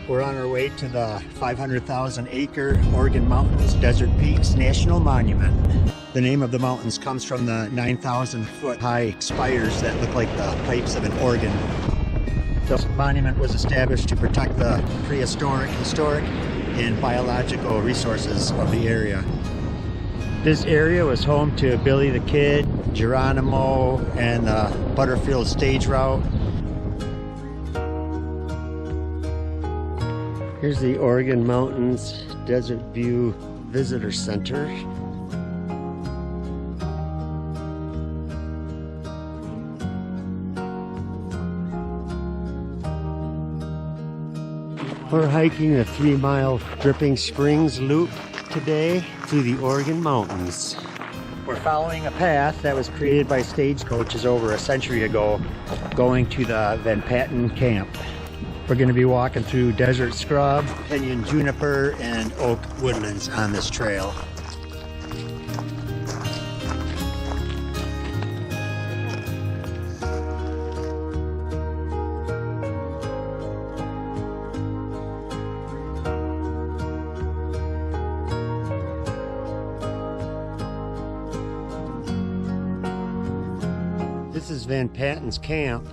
We're on our way to the 500,000 acre Organ Mountains Desert Peaks National Monument. The name of the mountains comes from the 9,000 foot high spires that look like the pipes of an organ. The monument was established to protect the prehistoric, historic, and biological resources of the area. This area was home to Billy the Kid, Geronimo, and the Butterfield stage route. Here's the Organ Mountains Desert View Visitor Center. We're hiking a 3-mile Dripping Springs loop today through the Organ Mountains. We're following a path that was created by stagecoaches over a century ago, going to the Van Patten camp. We're going to be walking through desert scrub, pinyon juniper, and oak woodlands on this trail. This is Van Patten's camp,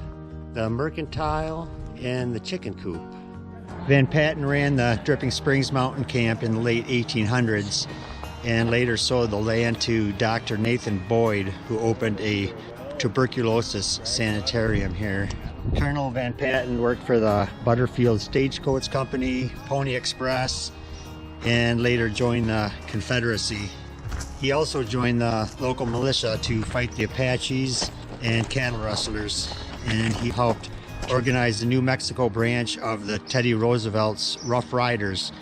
the Mercantile, and the chicken coop. Van Patten ran the Dripping Springs Mountain Camp in the late 1800s and later sold the land to Dr. Nathan Boyd, who opened a tuberculosis sanitarium here. Colonel Van Patten worked for the Butterfield Stagecoach Company, Pony Express, and later joined the Confederacy. He also joined the local militia to fight the Apaches and cattle rustlers, and he helped organize the New Mexico branch of the Teddy Roosevelt's Rough Riders.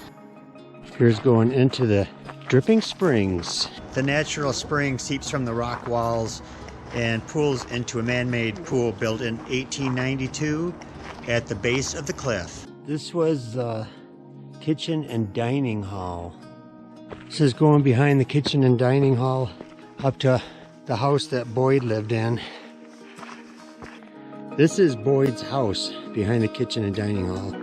Here's going into the Dripping Springs. The natural spring seeps from the rock walls and pools into a man-made pool built in 1892 at the base of the cliff. This was the kitchen and dining hall. This is going behind the kitchen and dining hall up to the house that Boyd lived in. This is Boyd's house behind the kitchen and dining hall.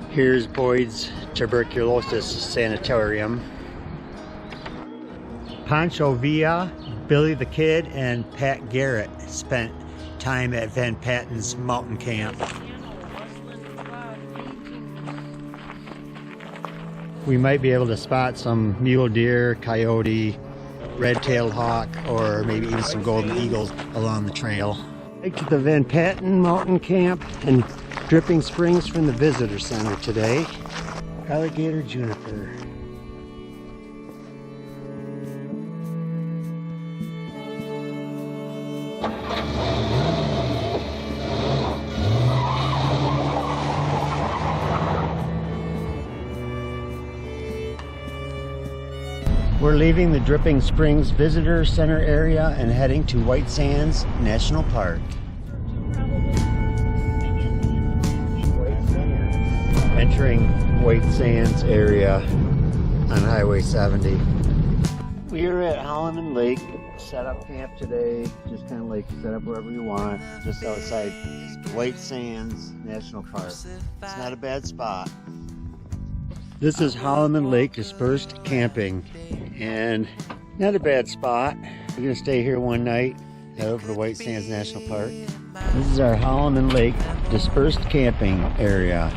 Here's Boyd's tuberculosis sanitarium. Pancho Villa, Billy the Kid, and Pat Garrett spent time at Van Patten's mountain camp. We might be able to spot some mule deer, coyote, red-tailed hawk, or maybe even some golden eagles along the trail. Back to the Van Patten Mountain Camp and Dripping Springs from the Visitor Center today. Alligator juniper. We're leaving the Dripping Springs Visitor Center area and heading to White Sands National Park. Entering White Sands area on Highway 70. We are at Holloman Lake, set up camp today, just kind of like set up wherever you want, just outside White Sands National Park. It's not a bad spot. This is Holloman Lake Dispersed Camping, and not a bad spot. We're gonna stay here one night, head over to White Sands National Park. This is our Holloman Lake Dispersed Camping area.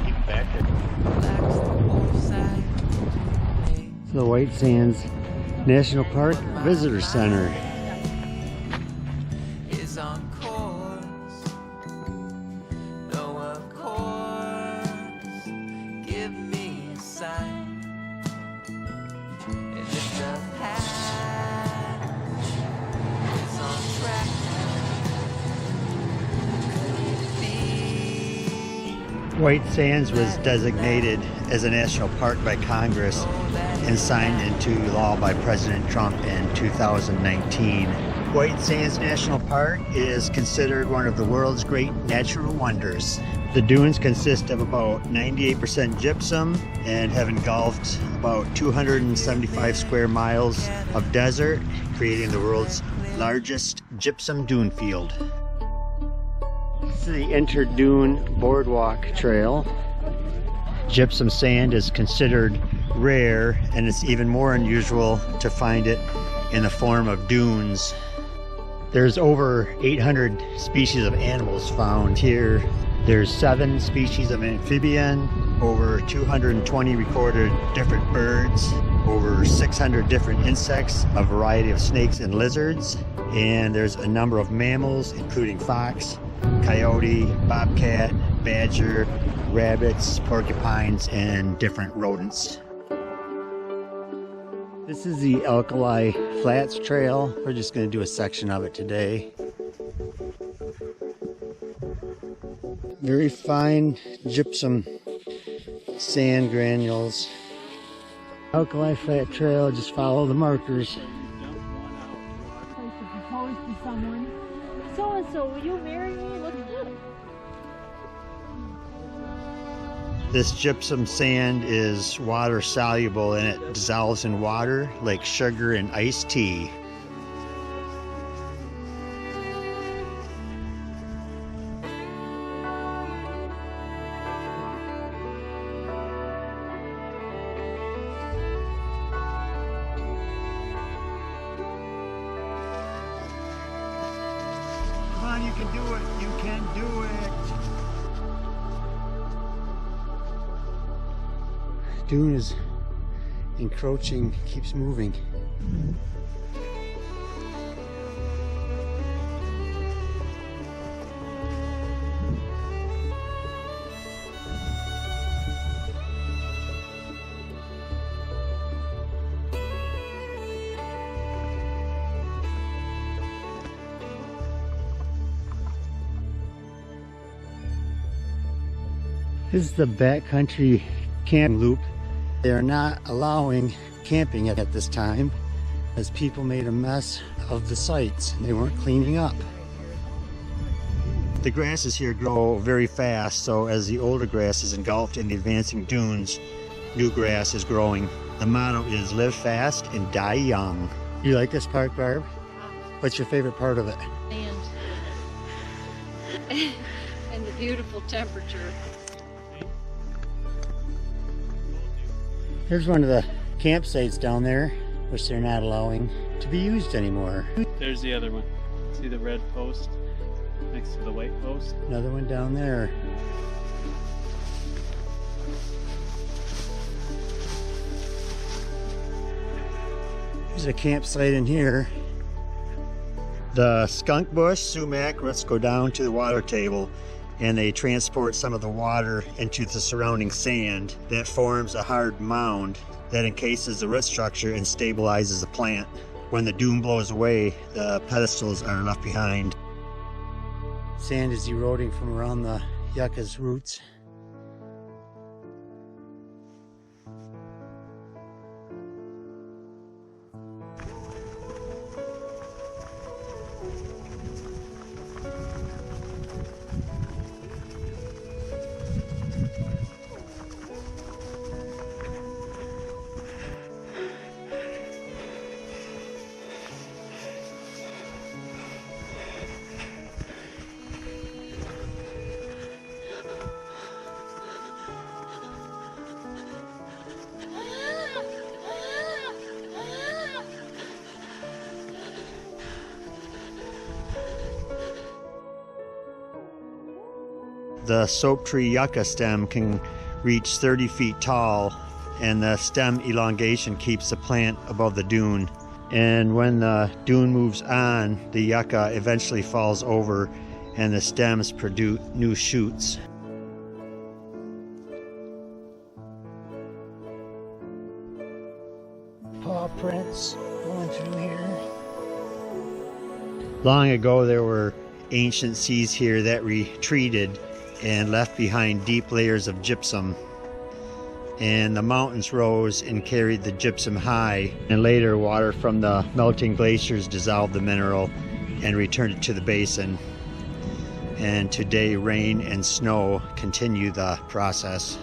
The White Sands National Park Visitor Center. White Sands was designated as a national park by Congress and signed into law by President Trump in 2019. White Sands National Park is considered one of the world's great natural wonders. The dunes consist of about 98% gypsum and have engulfed about 275 square miles of desert, creating the world's largest gypsum dune field. This is the Inter-Dune Boardwalk Trail. Gypsum sand is considered rare, and it's even more unusual to find it in the form of dunes. There's over 800 species of animals found here. There's 7 species of amphibian, over 220 recorded different birds, over 600 different insects, a variety of snakes and lizards, and there's a number of mammals, including fox, coyote, bobcat, badger, rabbits, porcupines, and different rodents. This is the Alkali Flats Trail. We're just going to do a section of it today. Very fine gypsum sand granules. Alkali Flat Trail, just follow the markers. Propose to someone. So and so, will you marry me? Let's do it. This gypsum sand is water soluble and it dissolves in water like sugar in iced tea. Come on, you can do it. You can do it. Dune is encroaching, keeps moving. This is the backcountry camp loop. They are not allowing camping at this time as people made a mess of the sites. They weren't cleaning up. The grasses here grow very fast, so as the older grass is engulfed in the advancing dunes, new grass is growing. The motto is live fast and die young. You like this park, Barb? What's your favorite part of it? And the beautiful temperature. Here's one of the campsites down there, which they're not allowing to be used anymore. There's the other one. See the red post next to the white post? Another one down there. There's a campsite in here. The skunk bush, sumac roots go down to the water table, and they transport some of the water into the surrounding sand. That forms a hard mound that encases the root structure and stabilizes the plant. When the dune blows away, the pedestals are left behind. Sand is eroding from around the yucca's roots. The soap tree yucca stem can reach 30 feet tall, and the stem elongation keeps the plant above the dune. And when the dune moves on, the yucca eventually falls over and the stems produce new shoots. Paw prints going through here. Long ago there were ancient seas here that retreated and left behind deep layers of gypsum, and the mountains rose and carried the gypsum high, and later water from the melting glaciers dissolved the mineral and returned it to the basin. and today rain and snow continue the process.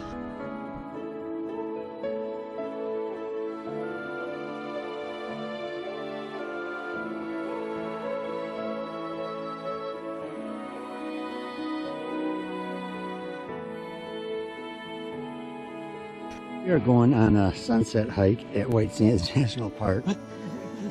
We are going on a sunset hike at White Sands National Park,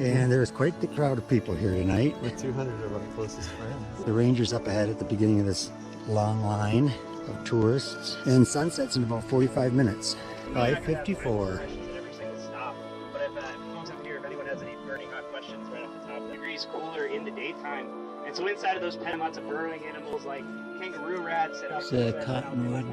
and there's quite the crowd of people here tonight. With 200 of our closest friends. The ranger's up ahead at the beginning of this long line of tourists, and sunset's in about 45 minutes. 5:54. Every single stop. But if folks up here, if anyone has any burning hot questions right off the top, degrees cooler in the daytime. And so inside of those pen, lots of burrowing animals like kangaroo rats and It's a cottonwood.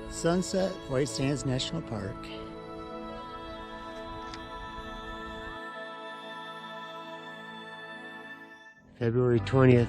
Sunset, White Sands National Park. February 20th,